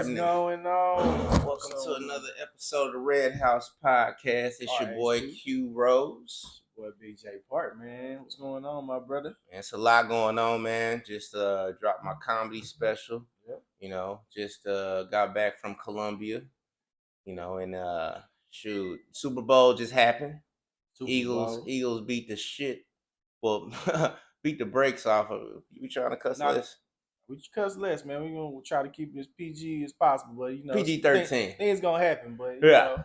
What's going on? Welcome to another episode of the Red House Podcast. It's your boy Q Rose. Boy BJ Park, man. What's going on, my brother? Man, it's a lot going on, man. Just dropped my comedy special. Yep. Just got back from Columbia. And shoot, Super Bowl just happened. Eagles beat the shit. Well, beat the brakes off of it. You trying to cuss less? We cuss less, man. We're gonna try to keep it as PG as possible, but PG-13. Things gonna happen, but yeah.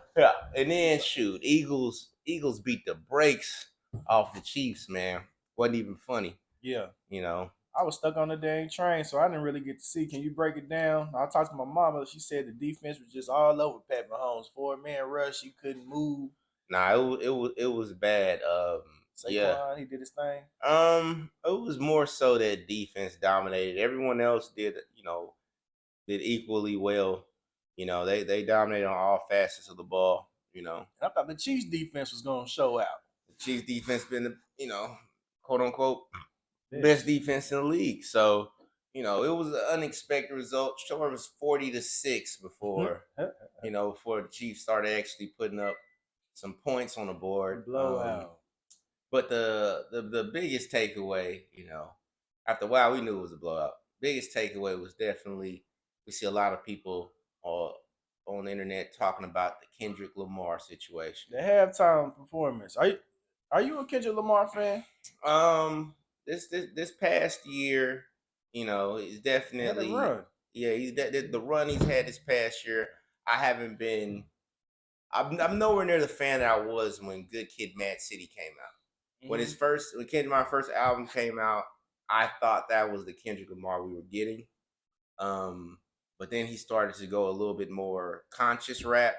And then shoot, Eagles beat the brakes off the Chiefs, man. Wasn't even funny. Yeah. I was stuck on the dang train, so I didn't really get to see. Can you break it down? I talked to my mama. She said the defense was just all over Pat Mahomes. 4-man rush, he couldn't move. Nah, it was bad. Saquon, he did his thing. It was more so that defense dominated. Everyone else did equally well. They dominated on all facets of the ball. And I thought the Chiefs defense was gonna show out. The Chiefs defense been the quote unquote best defense in the league. So it was an unexpected result. Sure, it was 40-6 before before the Chiefs started actually putting up some points on the board. Blowout. But the biggest takeaway, after a while we knew it was a blowout. Biggest takeaway was definitely we see a lot of people on the internet talking about the Kendrick Lamar situation. The halftime performance. Are you a Kendrick Lamar fan? This past year, he's definitely he's the run he's had this past year. I haven't been. I'm nowhere near the fan that I was when Good Kid, Mad City came out. When Kendrick Lamar's first album came out, I thought that was the Kendrick Lamar we were getting. But then he started to go a little bit more conscious rap.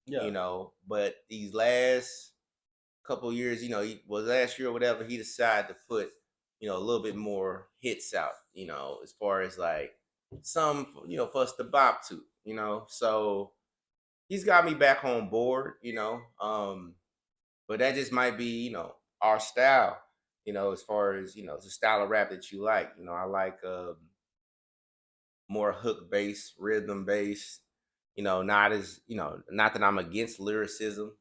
But these last couple of years, last year or whatever, he decided to put, a little bit more hits out, as far as like some, for us to bop to, so he's got me back on board, but that just might be, our style, as far as, the style of rap that you like. I like more hook based, rhythm based, not as, not that I'm against lyricism,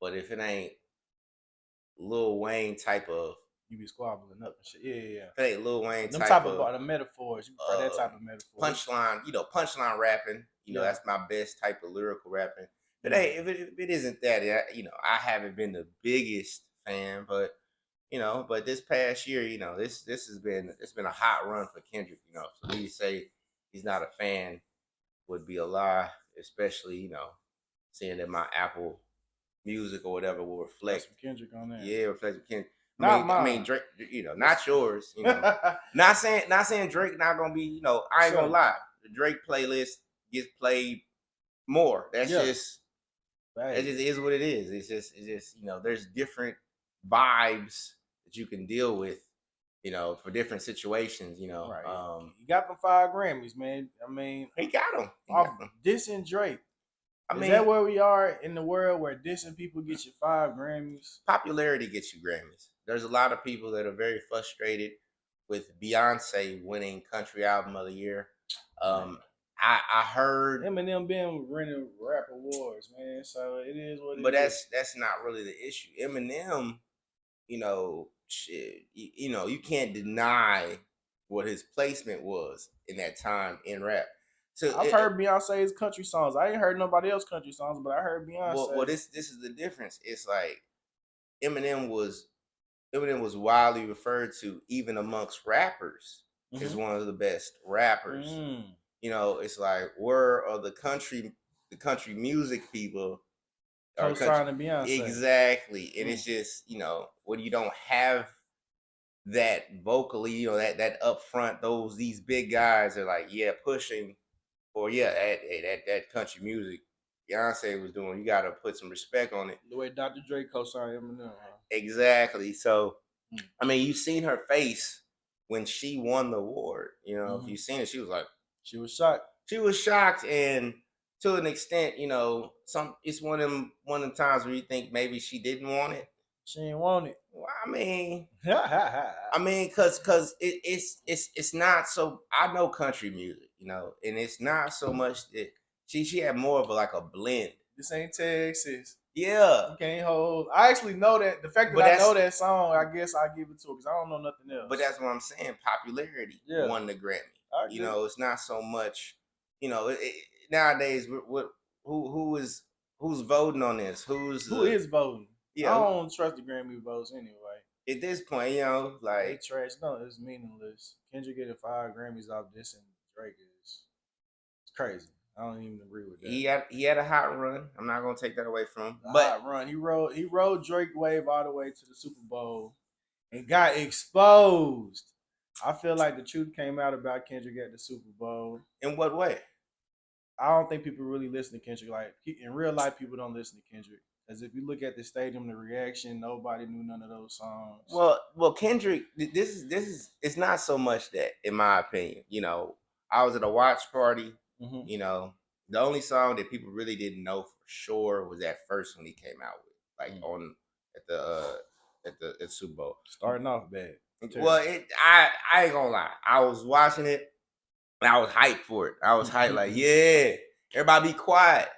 but if it ain't Lil Wayne type of, you be squabbling up and shit. Yeah. If it ain't Lil Wayne type of the metaphors, you prefer that type of metaphor. Punchline rapping, that's my best type of lyrical rapping. But hey, if it isn't that, I haven't been the biggest fan, but but this past year, it's been a hot run for Kendrick. For me to say he's not a fan would be a lie, especially seeing that my Apple Music or whatever will reflect some Kendrick on that. Yeah, reflect Kendrick. I mean Drake, not yours. not saying Drake not gonna be. I ain't gonna lie. The Drake playlist gets played more. That's just it just is what it is. It's just there's different vibes that you can deal with, for different situations, Right. He got them 5 Grammys, man. I mean, he got them. Dissing Drake. Is that where we are in the world where dissing people get you 5 Grammys? Popularity gets you Grammys. There's a lot of people that are very frustrated with Beyonce winning Country Album of the Year. I heard Eminem been winning rap awards, man. So it is what it is. But that's not really the issue. Eminem, shit, you can't deny what his placement was in that time in rap. So I've heard Beyonce's country songs. I ain't heard nobody else country songs, but I heard Beyonce. Well, this is the difference. It's like Eminem was widely referred to even amongst rappers as one of the best rappers. It's like where are the country music people co-signing Beyonce. Exactly. And it's just, when you don't have that vocally, that up front, these big guys are like, pushing for that country music Beyonce was doing, you gotta put some respect on it. The way Dr. Dre co-signed Eminem. Exactly. So I mean, you've seen her face when she won the award. If you've seen it, she was like, she was shocked. She was shocked, and to an extent, it's one of them times where you think maybe she didn't want it. She ain't want it. Well, cause it's not so. I know country music, you know, and it's not so much that she had more of like a blend. This ain't Texas. Yeah, you can't hold. I actually know that. The fact that I know that song, I guess I give it to her because I don't know nothing else. But that's what I'm saying. Popularity won the Grammy. You know, it's not so much. You know, nowadays, who's voting on this? Who is voting? Yeah, I don't trust the Grammy votes anyway. At this point, you know, like they trash. No, it's meaningless. Kendrick getting 5 Grammys off this and Drake is it's crazy. I don't even agree with that. He had a hot run. I'm not gonna take that away from him. Hot run. He rode Drake wave all the way to the Super Bowl and got exposed. I feel like the truth came out about Kendrick at the Super Bowl. In what way? I don't think people really listen to Kendrick. Like in real life, people don't listen to Kendrick. As if you look at the stadium, the reaction, nobody knew none of those songs. Well, Kendrick, this is it's not so much that, in my opinion. You know, I was at a watch party. Mm-hmm. You know, the only song that people really didn't know for sure was that first one he came out with, like on at the Super Bowl. Starting off bad. Well, I ain't gonna lie. I was watching it and I was hyped for it. I was hyped like, yeah, everybody be quiet.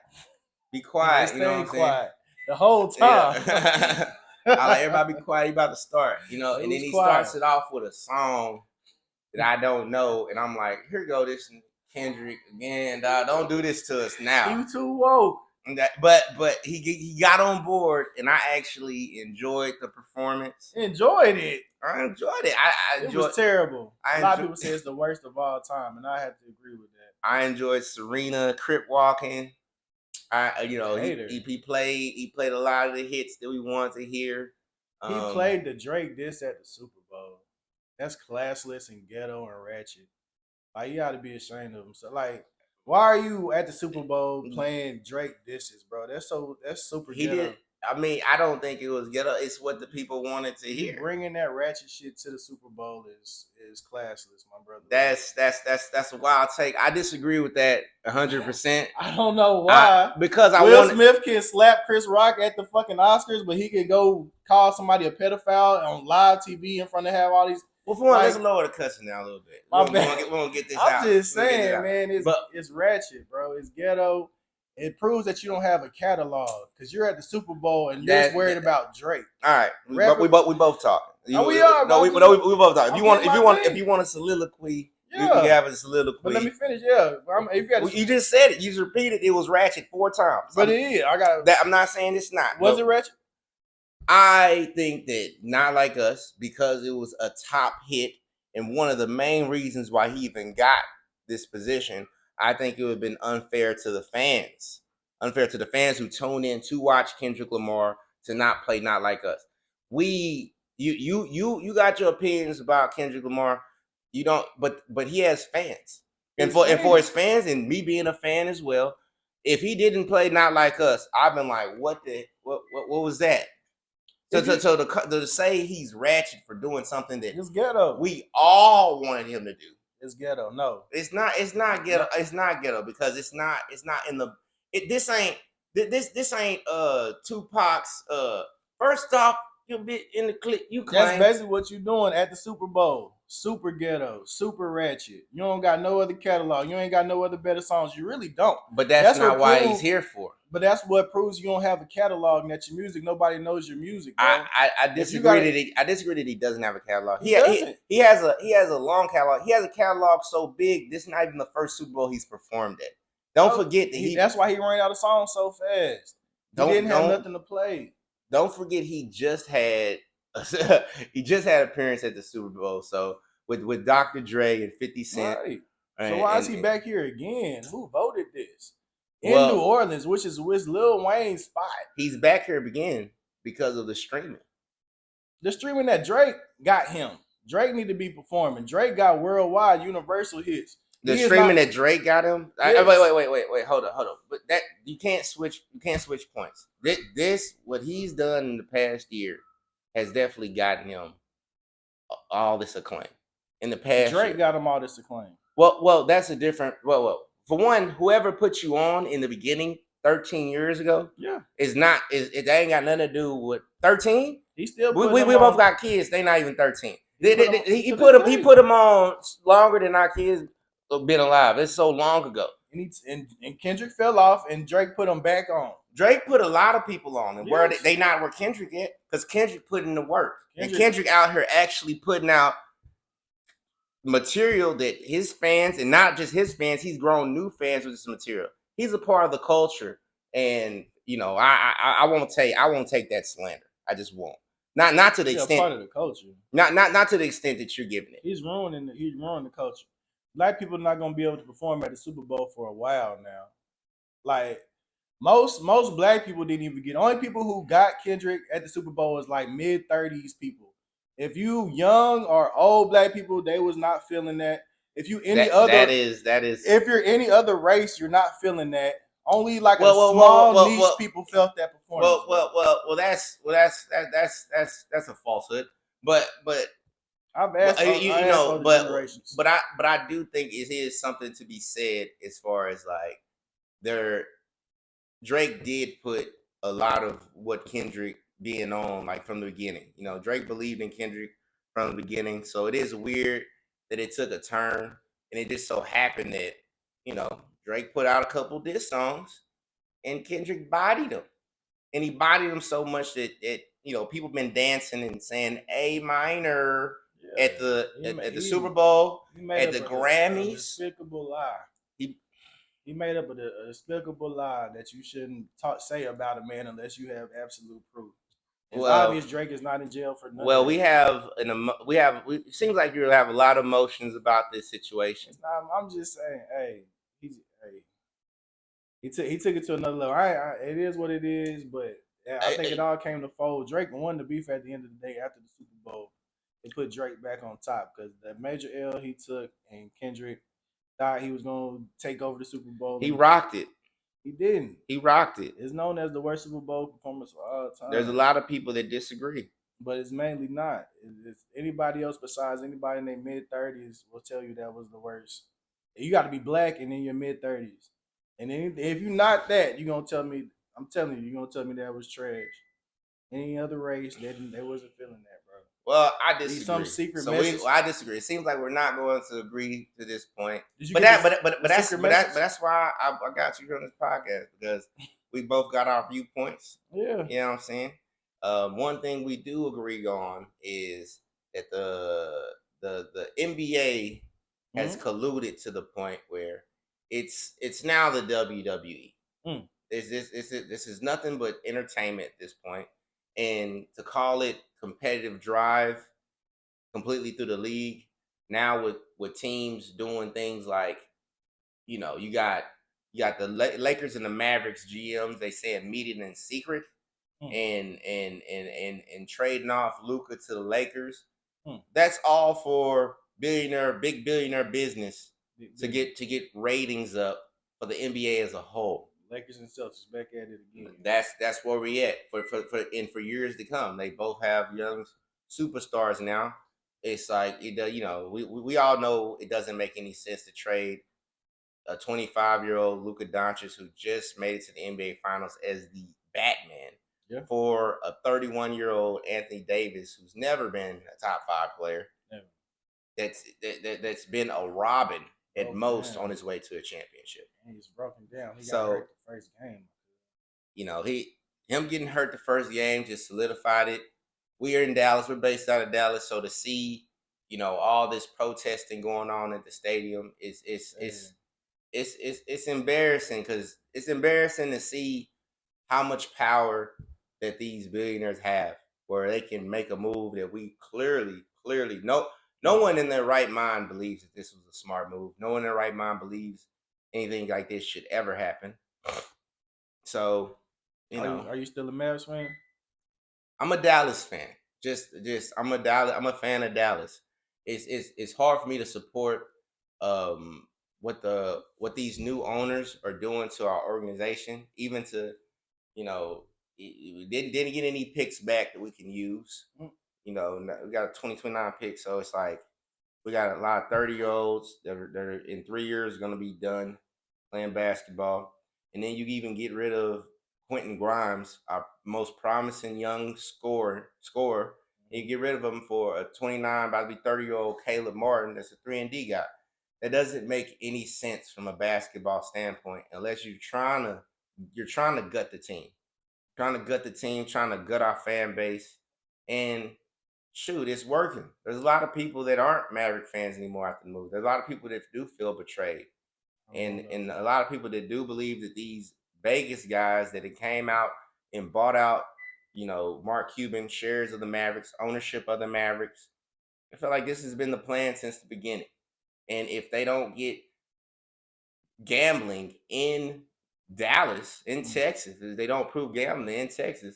Be quiet. You know what I'm saying? The whole time. Yeah. I like everybody be quiet. He about to start, you know, and then he starts it off with a song that I don't know, and I'm like, here go this Kendrick again. Dog, don't do this to us now. You too woke. But he got on board, and I actually enjoyed the performance. Enjoyed it. I enjoyed it. I enjoyed, it was terrible. A lot of people say it's the worst of all time, and I have to agree with that. I enjoyed Serena crip walking. He played a lot of the hits that we wanted to hear. He played the Drake diss at the Super Bowl. That's classless and ghetto and ratchet. Like, you got to be ashamed of him. So, like, why are you at the Super Bowl playing Drake disses, bro? That's super ghetto. Did. I mean, I don't think it was ghetto. It's what the people wanted to hear. Bringing that ratchet shit to the Super Bowl is classless, my brother. That's a wild take. I disagree with that 100%. I don't know why. Because Will Smith can slap Chris Rock at the fucking Oscars, but he can go call somebody a pedophile on live TV in front of have all these. Well, for one, let's lower the cussing down a little bit. We're gonna get this out. I'm just saying, man, it's ratchet, bro. It's ghetto. It proves that you don't have a catalog because you're at the Super Bowl and you're just worried about Drake. All right, we both talking. We are. No, we both talking. If you want a soliloquy, you can have a soliloquy. But let me finish. Yeah, you just said it. You just repeated it was ratchet 4 times. But it is. I'm not saying it's not. Was it ratchet? I think that Not Like Us, because it was a top hit and one of the main reasons why he even got this position. I think it would have been unfair to the fans who tune in to watch Kendrick Lamar to not play Not Like Us. You got your opinions about Kendrick Lamar. You don't, but he has fans, and for his fans and me being a fan as well. If he didn't play Not Like Us, I've been like, what was that? So to say he's ratchet for doing something that it's ghetto. We all wanted him to do. It's ghetto. No, it's not ghetto. No. It's not ghetto because it's not in the. This ain't Tupac's. First off, you'll be in the clip. You claim that's basically what you're doing at the Super Bowl. Super ghetto, super ratchet. You don't got no other catalog. You ain't got no other better songs. You really don't. But that's not why he's here for. But that's what proves you don't have a catalog and that your music, nobody knows your music. Bro. I disagree that he doesn't have a catalog. He has a long catalog. He has a catalog so big. This is not even the first Super Bowl he's performed at. Don't forget that that's why he ran out of songs so fast. He didn't have nothing to play. Don't forget he just had appearance at the Super Bowl. So with Dr. Dre and 50 Cent. Right. So why is he back here again? Who voted this? In New Orleans, which is Lil Wayne's spot. He's back here again because of the streaming. The streaming that Drake got him. Drake need to be performing. Drake got worldwide universal hits. The streaming that Drake got him. Yes. Wait. Hold on. But that you can't switch points. This what he's done in the past year has definitely gotten him all this acclaim. In the past, Drake got him all this acclaim. Well, that's a different. Well. For one, whoever put you on in the beginning 13 years ago, it ain't got nothing to do with 13. He still we both got kids. They not even 13. He put them on longer than our kids have been alive. It's so long ago. And Kendrick fell off, and Drake put him back on. Drake put a lot of people on, and where they not where Kendrick at, because Kendrick put in the work, and Kendrick out here actually putting out material that his fans, and not just his fans, he's grown new fans with this material. He's a part of the culture, and I won't take that slander. I just won't. Not to the extent part of the culture. Not to the extent that you're giving it. He's ruining the culture. Black people are not gonna be able to perform at the Super Bowl for a while now. Like most black people didn't even get. Only people who got Kendrick at the Super Bowl was like mid-30s people. If you young or old black people, they was not feeling that. If you that is if you're any other race, you're not feeling that. Only like a small niche people felt that performance. That's a falsehood. But I've asked, generations. But I do think it is something to be said as far as like Drake did put a lot of what Kendrick being on like from the beginning. Drake believed in Kendrick from the beginning, so it is weird that it took a turn, and it just so happened that Drake put out a couple diss songs, and Kendrick bodied them, and he bodied them so much that people been dancing and saying A minor at the Super Bowl, at the Grammys. Despicable lie. He made up a despicable lie that you shouldn't say about a man unless you have absolute proof. It's obvious Drake is not in jail for nothing. Well, it seems like you have a lot of emotions about this situation. I'm just saying, he took it to another level. It is what it is, but I think it all came to fold. Drake won the beef at the end of the day after the Super Bowl. It put Drake back on top because that major L he took, and Kendrick thought he was going to take over the Super Bowl. He rocked it. He didn't. He rocked it. It's known as the worst Super Bowl performance of all time. There's a lot of people that disagree, but it's mainly not. It's anybody else besides anybody in their mid-30s will tell you that was the worst. You got to be black and in your mid-30s, and then if you're not that, you're gonna tell me. I'm telling you, you're gonna tell me that was trash. Any other race, they wasn't feeling that, bro. Well, I disagree. Some secret message. I disagree. It seems like we're not going to agree to this point. That's why I got you on this podcast, because we both got our viewpoints. Yeah. You know what I'm saying? One thing we do agree on is that the NBA has colluded to the point where it's now the WWE. This is nothing but entertainment at this point. And to call it competitive drive completely through the league now, with teams doing things like, you got the Lakers and the Mavericks GMs, they say meeting in secret and trading off Luka to the Lakers. That's all for big billionaire business to get ratings up for the NBA as a whole. Lakers and Celtics back at it again. That's where we at for years to come. They both have young superstars now. It's like we all know it doesn't make any sense to trade a 25-year-old Luka Doncic who just made it to the NBA Finals as the Batman for a 31-year-old Anthony Davis who's never been a top 5 player. That's been a Robin at most on his way to a championship. And he's broken down. He got hurt the first game. Him getting hurt the first game just solidified it. We are in Dallas. We're based out of Dallas, so to see all this protesting going on at the stadium is it's embarrassing, because it's embarrassing to see how much power that these billionaires have, where they can make a move that we clearly no one in their right mind believes that this was a smart move. No one in their right mind believes anything like this should ever happen. So, are you still a Mavs fan? I'm a Dallas fan. I'm a fan of Dallas. It's hard for me to support what these new owners are doing to our organization, even to we didn't get any picks back that we can use. We got a 2029 pick, so it's like we got a lot of 30-year-olds that are in 3 years going to be done playing basketball, and then you even get rid of Quentin Grimes, our most promising young scorer. And you get rid of him for a 29, about to be 30-year-old Caleb Martin. That's a 3-and-D guy. That doesn't make any sense from a basketball standpoint unless you're trying to gut the team, trying to gut our fan base, and shoot, it's working. There's a lot of people that aren't Maverick fans anymore after the move. There's a lot of people that do feel betrayed, and a lot of people that do believe that these Vegas guys that it came out and bought out, Mark Cuban shares of the Mavericks, ownership of the Mavericks. I feel like this has been the plan since the beginning. And if they don't get gambling in Dallas, in Texas, if they don't prove gambling in Texas,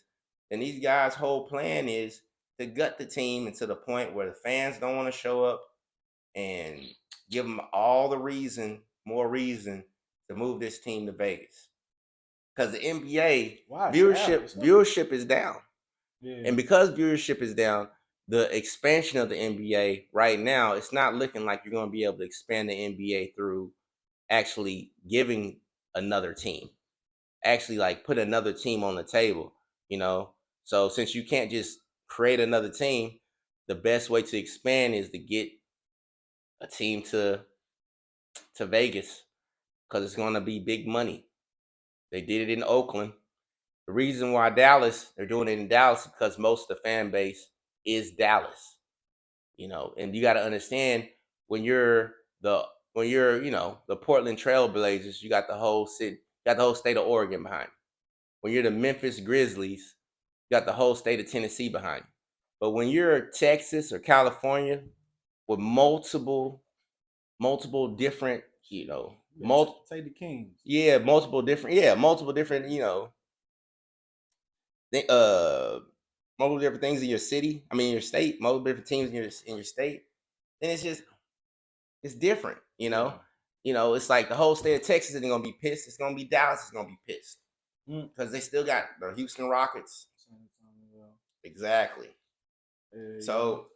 then these guys' whole plan is to gut the team and to the point where the fans don't want to show up and give them all the more reason to move this team to Vegas. Because the NBA viewership is down. Yeah. And because viewership is down, the expansion of the NBA right now, it's not looking like you're going to be able to expand the NBA through actually giving another team, actually like put another team on the table, So since you can't just create another team, the best way to expand is to get a team to Vegas because it's going to be big money. They did it in Oakland. The reason why they're doing it in Dallas because most of the fan base is Dallas, and you got to understand when you're the Portland Trail Blazers, you got the whole state of Oregon behind you. When you're the Memphis Grizzlies, you got the whole state of Tennessee behind you. But when you're Texas or California with multiple different, say the Kings. multiple different, multiple different things in your city. I mean, your state, multiple different teams in your state. Then it's different, Yeah. It's like the whole state of Texas isn't gonna be pissed. It's gonna be Dallas is gonna be pissed because they still got the Houston Rockets. Exactly. So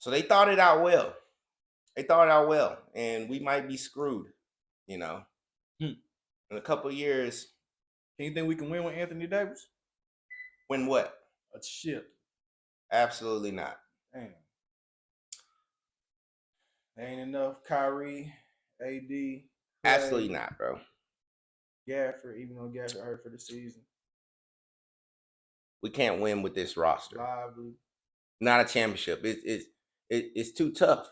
they thought it out well. And we might be screwed. In a couple of years. Can you think we can win with Anthony Davis? Win what? A chip. Absolutely not. Damn. Ain't enough Kyrie, AD. Clay, absolutely not, bro. Gafford, even though Gafford hurt for the season. We can't win with this roster. Lively. Not a championship. It's too tough.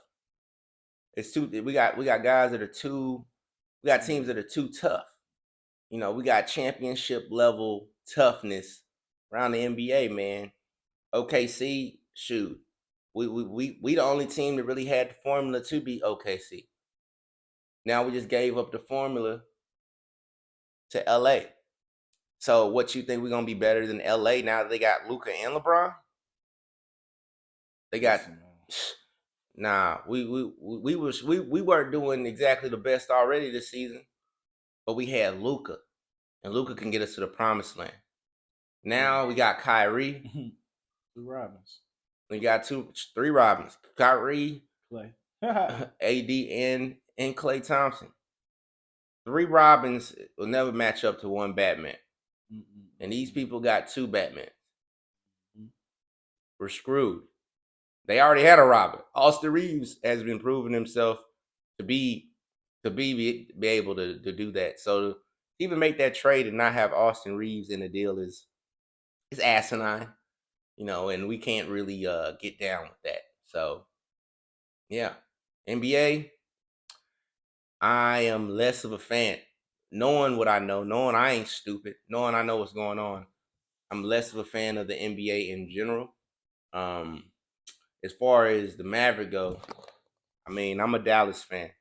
We got guys that are too. We got teams that are too tough. We got championship level toughness around the NBA, man. OKC, shoot. We the only team that really had the formula to beat OKC. Now we just gave up the formula to LA. So what you think we're gonna be better than LA now that they got Luka and LeBron? They got nah. We weren't doing exactly the best already this season, but we had Luka, and Luka can get us to the promised land. Now we got Kyrie. 2 Robins. We got 3 Robins. Kyrie, Clay, AD, and Klay Thompson. 3 Robins will never match up to 1 Batman. And these people got 2 Batman. We're screwed. They already had a Robin. Austin Reeves has been proving himself to be able to do that. So to even make that trade and not have Austin Reeves in the deal is asinine, and we can't really get down with that. So yeah, NBA, I am less of a fan. Knowing what I know, knowing I ain't stupid, knowing I know what's going on, I'm less of a fan of the NBA in general. As far as the Maverick go, I mean, I'm a Dallas fan.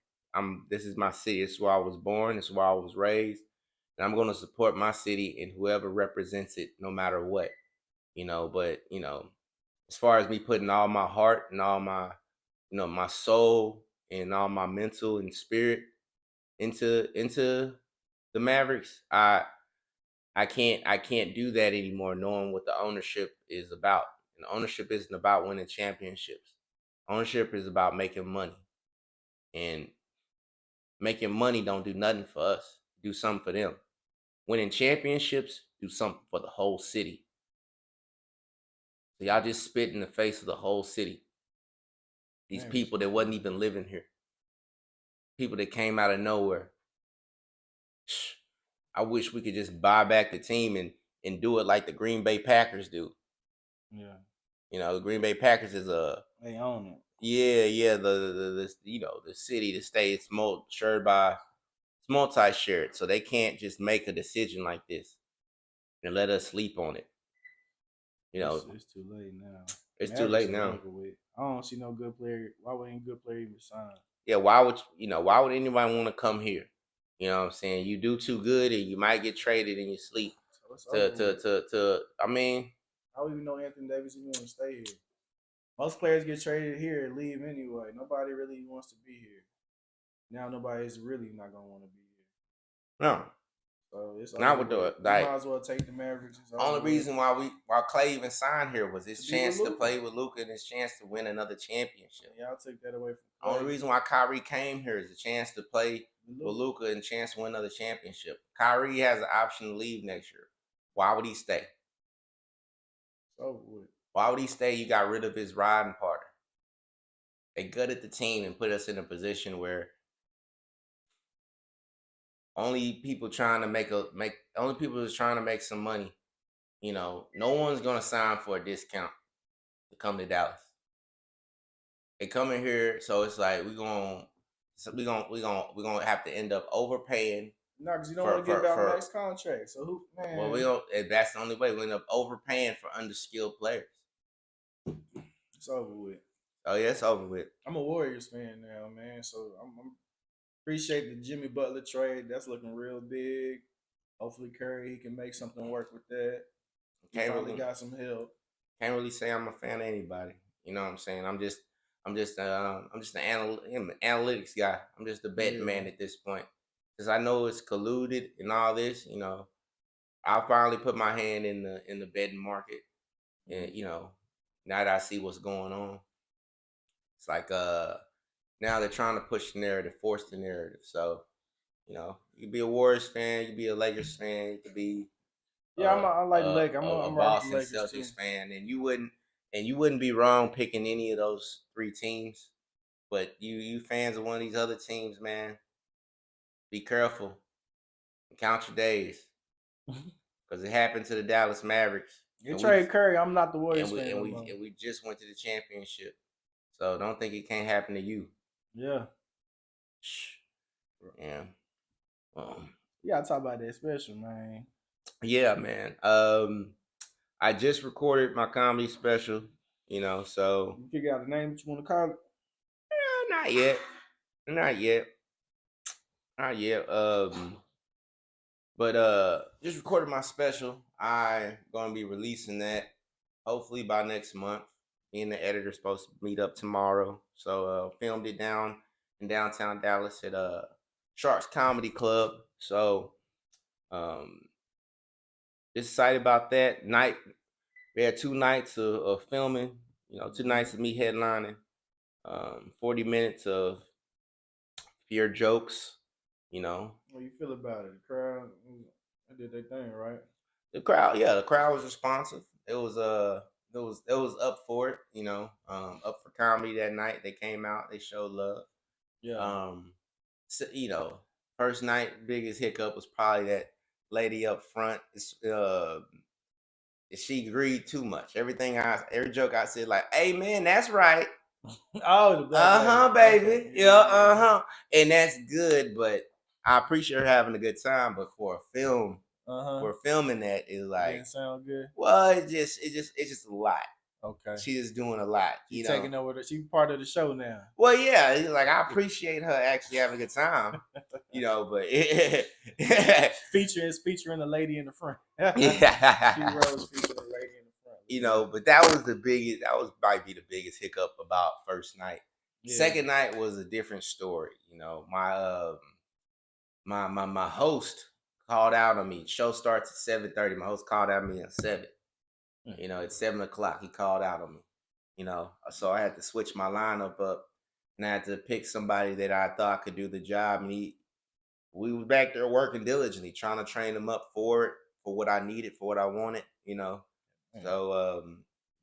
This is my city. It's where I was born. It's where I was raised. And I'm going to support my city and whoever represents it, no matter what. But as far as me putting all my heart and all my, my soul and all my mental and spirit into the Mavericks, I can't do that anymore, knowing what the ownership is about. And ownership isn't about winning championships. Ownership is about making money. And making money don't do nothing for us. Do something for them. Winning championships, do something for the whole city. So y'all just spit in the face of the whole city. These people that wasn't even living here. People that came out of nowhere. I wish we could just buy back the team and do it like the Green Bay Packers do. Yeah. You know, the Green Bay Packers is they own it. Yeah, the you know, the city, the state, it's multi-shared, so they can't just make a decision like this and let us sleep on it. You know, it's too late now. It's too late now. Over with. I don't see no good player. Why would any good player even sign? Yeah, why would anybody want to come here? You know what I'm saying? You do too good and you might get traded in your sleep. I mean, I don't even know Anthony Davis even want to stay here. Most players get traded here and leave anyway. Nobody really wants to be here. Now nobody's really not gonna want to be here. No. So it's not with the like, might as well take the Mavericks. Only reason why Clay even signed here was his chance to play with Luka and his chance to win another championship. Yeah, I'll take that away from Clay. Only reason why Kyrie came here is a chance to play with Luka and a chance to win another championship. Kyrie has an option to leave next year. Why would he stay? Why would he stay? You got rid of his riding partner. They gutted the team and put us in a position where only people trying to make some money. You know, no one's gonna sign for a discount to come to Dallas. They come in here, so it's like we're gonna have to end up overpaying. No, because you don't want to give out max contract. So who, man? Well, we don't. That's the only way we end up overpaying for underskilled players. It's over with. Oh yeah, it's over with. I'm a Warriors fan now, man. So I'm appreciate the Jimmy Butler trade. That's looking real big. Hopefully Curry he can make something work with that. He finally got some help. Can't really say I'm a fan of anybody. You know what I'm saying? I'm just an analytics guy. I'm just a betting man at this point. Because I know it's colluded and all this, you know. I finally put my hand in the betting market. And, you know, now that I see what's going on. It's like now they're trying to push the narrative, force the narrative. So, you know, you could be a Warriors fan, you could be a Lakers fan, you could be I like Lakers. I'm a Boston Celtics fan, and you wouldn't be wrong picking any of those three teams. But you fans of one of these other teams, man, be careful. Count your days, because it happened to the Dallas Mavericks. You trade Curry. I'm not the Warriors fan. And we just went to the championship, so don't think it can't happen to you. Yeah. Yeah. You gotta talk about that special, man. Yeah, man. I just recorded my comedy special, you know, so you figure out the name that you want to call it? Not yet. Not yet. Not yet. But just recorded my special. I'm gonna be releasing that hopefully by next month. Me and the editor supposed to meet up tomorrow. So filmed it down in downtown Dallas at Sharks Comedy Club. So just excited about that. We had 2 nights of filming, you know, 2 nights of me headlining, 40 minutes of pure jokes, you know. What do you feel about it? The crowd, they did their thing, right? The crowd was responsive. It was up for it, you know, up for comedy that night. They came out, they showed love. Yeah. So, you know, first night, biggest hiccup was probably that lady up front. She agreed too much. Every joke I said, like, "Hey man, that's right." Oh, the black baby. Okay. Yeah, and that's good. But I appreciate her having a good time. But for a film, for filming that is like, didn't sound good. Well, it's just a lot. Okay. She's just doing a lot. She's taking over. She's part of the show now. Well, yeah, like I appreciate her actually having a good time, you know. But featuring the lady in the front. Yeah, she rose featuring the lady in the front. You know, but that might be the biggest hiccup about first night. Yeah. Second night was a different story. You know, my host called out on me. Show starts at 7:30. My host called out on me at 7. You know, at 7:00 he called out on me. You know, so I had to switch my lineup up, and I had to pick somebody that I thought could do the job. And we was back there working diligently, trying to train him up for it, for what I needed, for what I wanted, you know. So,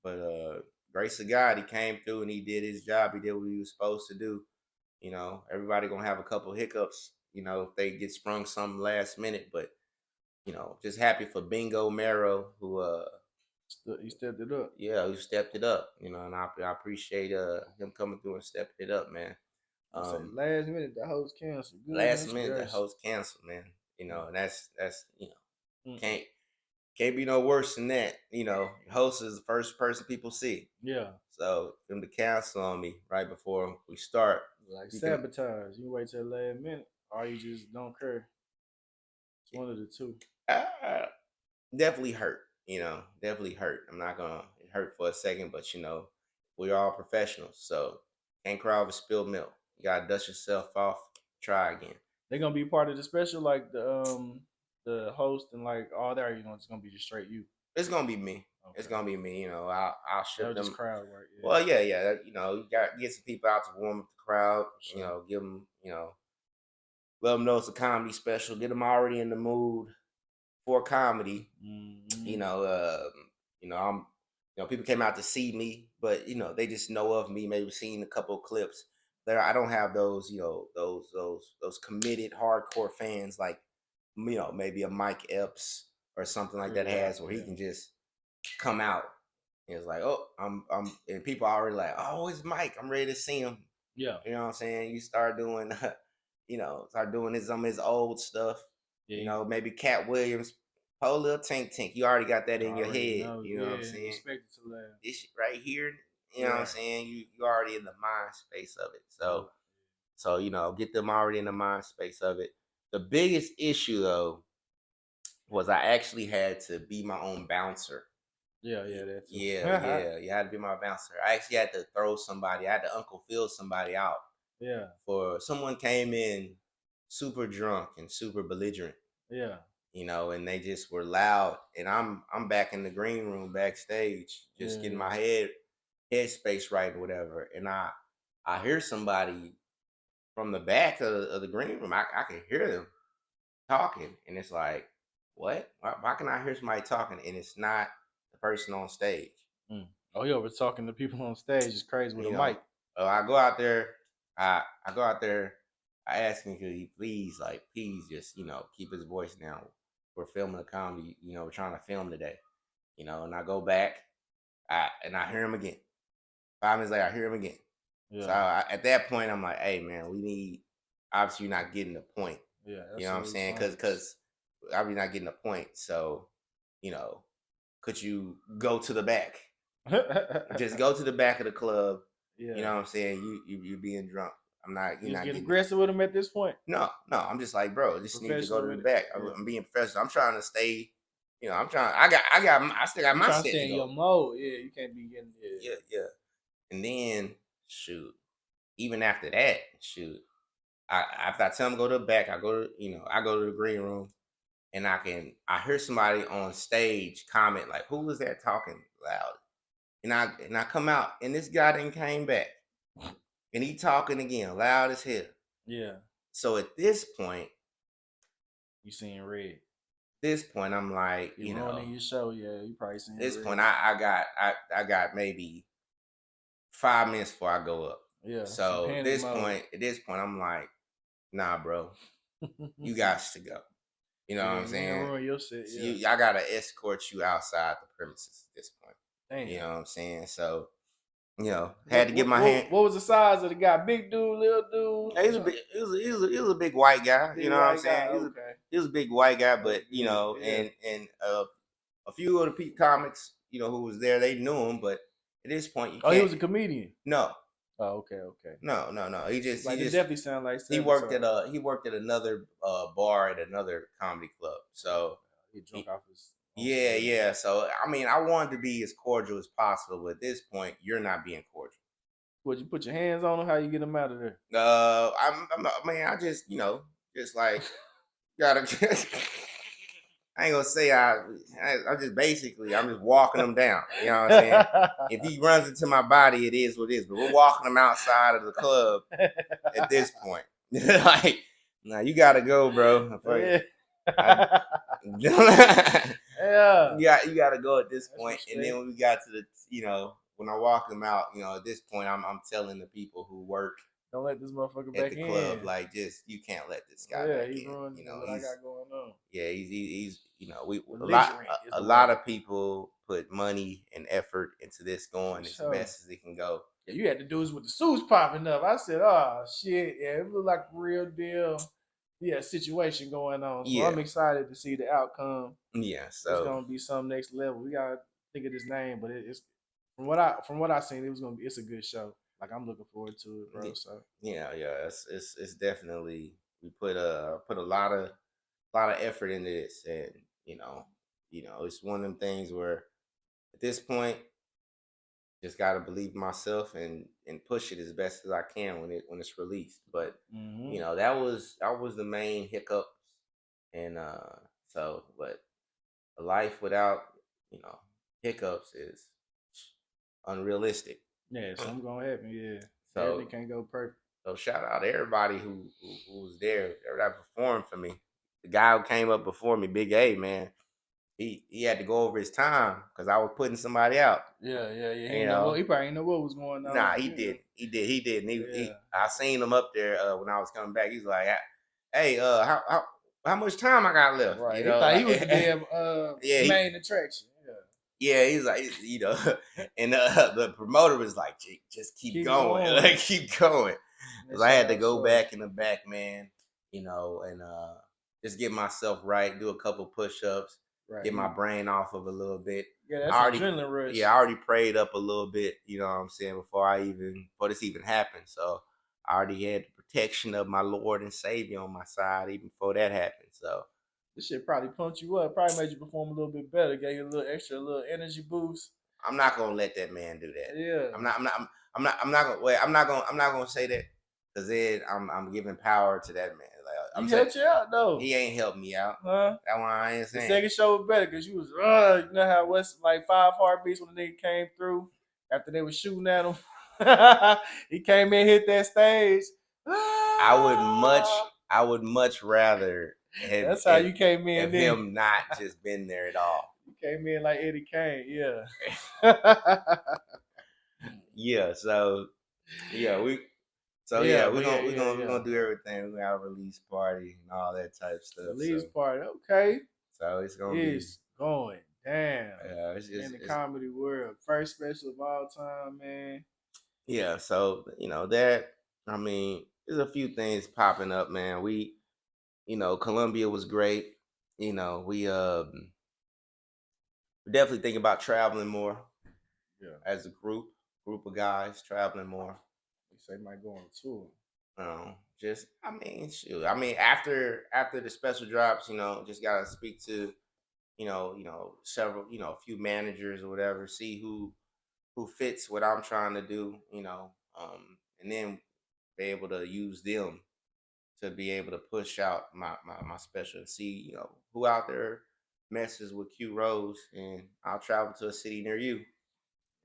but grace of God, he came through and he did his job. He did what he was supposed to do. You know, everybody gonna have a couple hiccups, you know, if they get sprung something last minute. But you know, just happy for Bingo Marrow who He stepped it up. yeah, who stepped it up, you know, and I appreciate him coming through and stepping it up, man. I say last minute the host canceled. Last Goodness minute the gracious. host canceled, man. You know, and that's you know, Mm-mm. can't be no worse than that. You know, host is the first person people see. Yeah. So them to cancel on me right before we start. Like sabotage. You wait till the last minute, or you just don't care. It's one of the two. Definitely hurt. You know, definitely hurt. I'm not gonna it hurt for a second, but you know, we're all professionals, so can't cry over spilled milk. You gotta dust yourself off. Try again. They're gonna be part of the special, like the host and like all that. You know, it's gonna be just straight you. It's gonna be me. Okay. It's gonna be me. You know, I'll ship them. Just crowd work. Yeah. Well, yeah. You know, you got get some people out to warm up the crowd. Sure. You know, give them. You know, let them know it's a comedy special. Get them already in the mood for comedy. Mm-hmm. You know, I'm. You know, people came out to see me, but you know, they just know of me. Maybe seen a couple of clips. There, I don't have those. You know, those committed hardcore fans like, you know, maybe a Mike Epps or something like that has where he can just come out and it's like, oh, I'm and people are already like, oh, it's Mike, I'm ready to see him. Yeah, you know what I'm saying. You start doing you know, start doing some of his old stuff. Yeah, you know, maybe Cat Williams, whole little tink tink, you already got that in your head. You know what I'm saying. Expect it to laugh. This right here, you know what I'm saying. You already in the mind space of it. So you know, get them already in the mind space of it. The biggest issue though was I actually had to be my own bouncer. Yeah, that too. Yeah. You had to be my bouncer. I actually had to throw somebody. I had to Uncle Phil somebody out. Yeah. For someone came in super drunk and super belligerent. Yeah. You know, and they just were loud. And I'm back in the green room backstage, just getting my head space right or whatever. And I hear somebody from the back of the green room. I can hear them talking, and it's like, what? Why can I hear somebody talking and it's not the person on stage? Mm. Oh, yeah, we're talking to people on stage. It's crazy with a mic. I go out there. I go out there. I ask him, could he please just, you know, keep his voice down. We're filming a comedy. You know, we're trying to film today. You know, and I go back. I hear him again. 5 minutes later, I hear him again. Yeah. So at that point, I'm like, hey, man, we need. Obviously, you're not getting the point. Yeah, you know what I'm saying? Because I'm not getting the point. So, you know, could you go to the back? Just go to the back of the club. Yeah. You know what I'm saying? You being drunk. I'm not. You're not getting aggressive with him at this point. No. I'm just like, bro, just need to go to the back. I'm being professional. I'm trying to stay. You know, I'm trying. I still got my set to go. In your mode. Yeah, you can't be getting. Yeah. And then shoot, even after that, shoot. After I tell them to go to the back, I go to the green room, and I hear somebody on stage comment like, "Who was that talking loud?" And I come out, and this guy then came back, and he talking again, loud as hell. Yeah. So at this point, you seeing red. This point, I'm like, you know, your show, yeah, you probably seeing this red. point, I got maybe 5 minutes before I go up. Yeah. So at this point, I'm like, nah, bro, you guys to go. You know what I'm saying? Your shit, yeah. I gotta escort you outside the premises at this point. Damn. You know what I'm saying? So, you know, had to get my hand. What was the size of the guy? Big dude, little dude? He was a big white guy. You know what I'm saying? He was a big white guy, but you know, and a few of the comics, you know, who was there, they knew him, but at this point, you can't. Oh, he was a comedian. No. Oh, okay. No. He definitely sound like he worked at another bar at another comedy club. So he drunk off his. Yeah. So I mean, I wanted to be as cordial as possible, but at this point, you're not being cordial. Would you put your hands on him? How you get him out of there? I just, you know, just like gotta. I ain't gonna say I'm just walking him down. You know what I'm saying? If he runs into my body, it is what it is. But we're walking him outside of the club at this point. Like, Nah, you gotta go, bro. Yeah. You gotta go at this point. And then when we got to the, when I walk them out, at this point, I'm telling the people who work. Don't let this motherfucker at back the club, in. like, just you can't let this guy back he in. ruined what I got going on. Yeah, he's we Belligerent a lot of people put money and effort into this going as best as it can go. Yeah, you had to do this with the suits popping up. I said, oh shit, yeah, it looked like a real deal. Yeah, situation going on. So I'm excited to see the outcome. Yeah, so it's gonna be some next level. We gotta think of this name, but it's from what I seen, it's a good show. Like I'm looking forward to it, bro. So yeah, it's definitely we put a lot of effort into this, and it's one of them things where at this point just got to believe myself and push it as best as I can when it's released. But that was the main hiccups, and but a life without you know hiccups is unrealistic. Yeah, something gonna happen. Yeah, so everything can't go perfect. So shout out to everybody who was there, everybody performed for me. The guy who came up before me, Big A, man, he had to go over his time because I was putting somebody out. Yeah. He probably didn't know what was going on. Nah, he did. I seen him up there when I was coming back. He's like, "Hey, how much time I got left?" Right. He thought he was the damn main attraction. Yeah, he's like, and the promoter was like, just keep going. Like, keep going. Because I had to go back in the back, man, and just get myself right, do a couple push-ups, get my brain off of a little bit. Yeah, that's adrenaline rush. Yeah, I already prayed up a little bit, you know what I'm saying, before this even happened. So I already had the protection of my Lord and Savior on my side even before that happened. So this shit probably pumped you up, probably made you perform a little bit better, gave you a little energy boost. I'm not gonna let that man do that. Yeah. I'm not gonna say that because then I'm giving power to that man. Like, he helped you out though. He ain't helped me out. Huh? That's why I ain't saying. The second show was better because you was you know how West like 5 heartbeats when the nigga came through after they was shooting at him. He came in, hit that stage. I would much rather have, that's how you came in. Have him not just been there at all. You came in like Eddie Kane, yeah. Yeah, so we're gonna do everything. We're gonna have a release party and all that type stuff. Release party, okay. So it's gonna going down. Yeah, it's in the comedy world. First special of all time, man. Yeah, so that there's a few things popping up, man. We, Columbia was great. We definitely thinking about traveling more. Yeah, as a group of guys traveling more. They say might go on a tour. Shoot. After the special drops, just gotta speak to, several, a few managers or whatever, see who fits what I'm trying to do, and then be able to use them to be able to push out my special and see, who out there messes with Q Rose, and I'll travel to a city near you.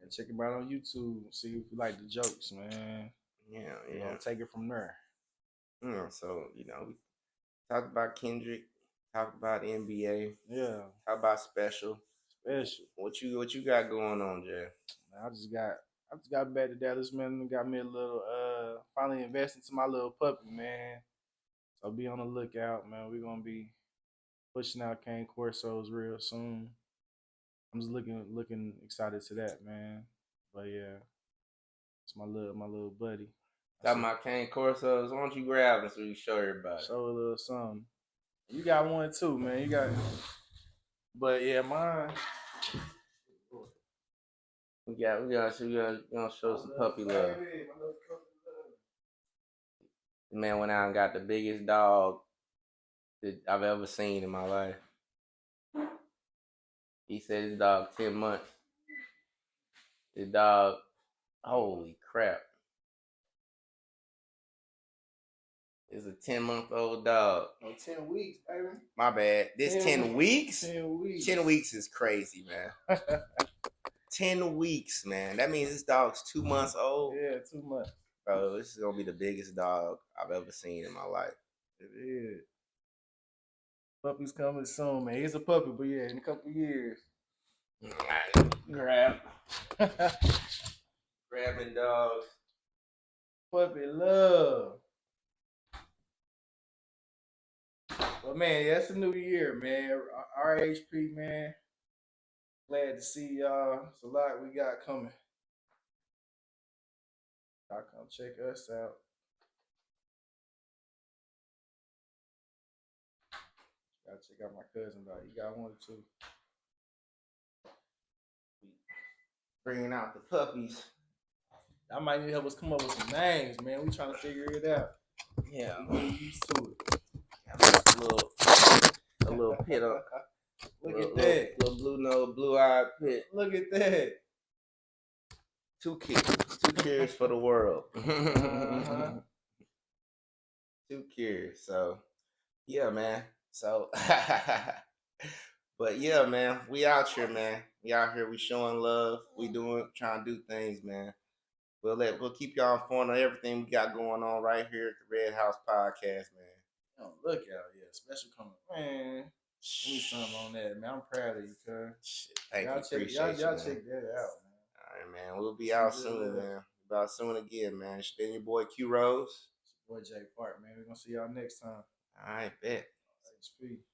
And check him out on YouTube. See if you like the jokes, man. Yeah. Take it from there. So we talk about Kendrick, talk about NBA. Yeah. Talk about special. What you got going on, Jay? I just got back to Dallas, man. Got me a little finally invested into my little puppy, man. So be on the lookout, man. We're gonna be pushing out Cane Corsos real soon. I'm just looking excited to that, man. But yeah, it's my little buddy. Got my Cane Corsos. Why don't you grab them so you show everybody? Show a little something. You got one too, man. You got. But yeah, mine. We gonna show some puppy love. The man went out and got the biggest dog that I've ever seen in my life. He said his dog 10 months. His dog, holy crap. It's a 10-month-old dog. No, 10 weeks, baby. My bad. This 10 weeks? 10 weeks. 10 weeks is crazy, man. 10 weeks, man. That means this dog's 2 months old. Yeah, 2 months. Bro, this is gonna be the biggest dog I've ever seen in my life. It is. Puppy's coming soon, man. He's a puppy, but yeah, in a couple years. Grab. Grabbing dogs. Puppy love. But man, that's a new year, man. RHP, man. Glad to see y'all. It's a lot we got coming. Y'all come check us out. Gotta check out my cousin though. He got one too. Bringing out the puppies. I might need help us come up with some names, man. We trying to figure it out. Yeah, we getting used to it. A little pit up. Look at that. Little blue nose, blue eyed pit. Look at that. 2 kids. 2 cures for the world. 2 cures. So yeah, man. So but yeah, man, we out here, man. We out here, we showing love. We trying to do things, man. We'll keep y'all informed on everything we got going on right here at the Red House Podcast, man. Oh, look out, yeah, special coming, man. Give me something on that, man. I'm proud of you, cuz. Thank you, appreciate y'all check that out, man. All right, man. We'll be out soon, man. About soon again, man. It's been your boy Q Rose. It's your boy J Park, man. We're gonna see y'all next time. All right, bet. HP.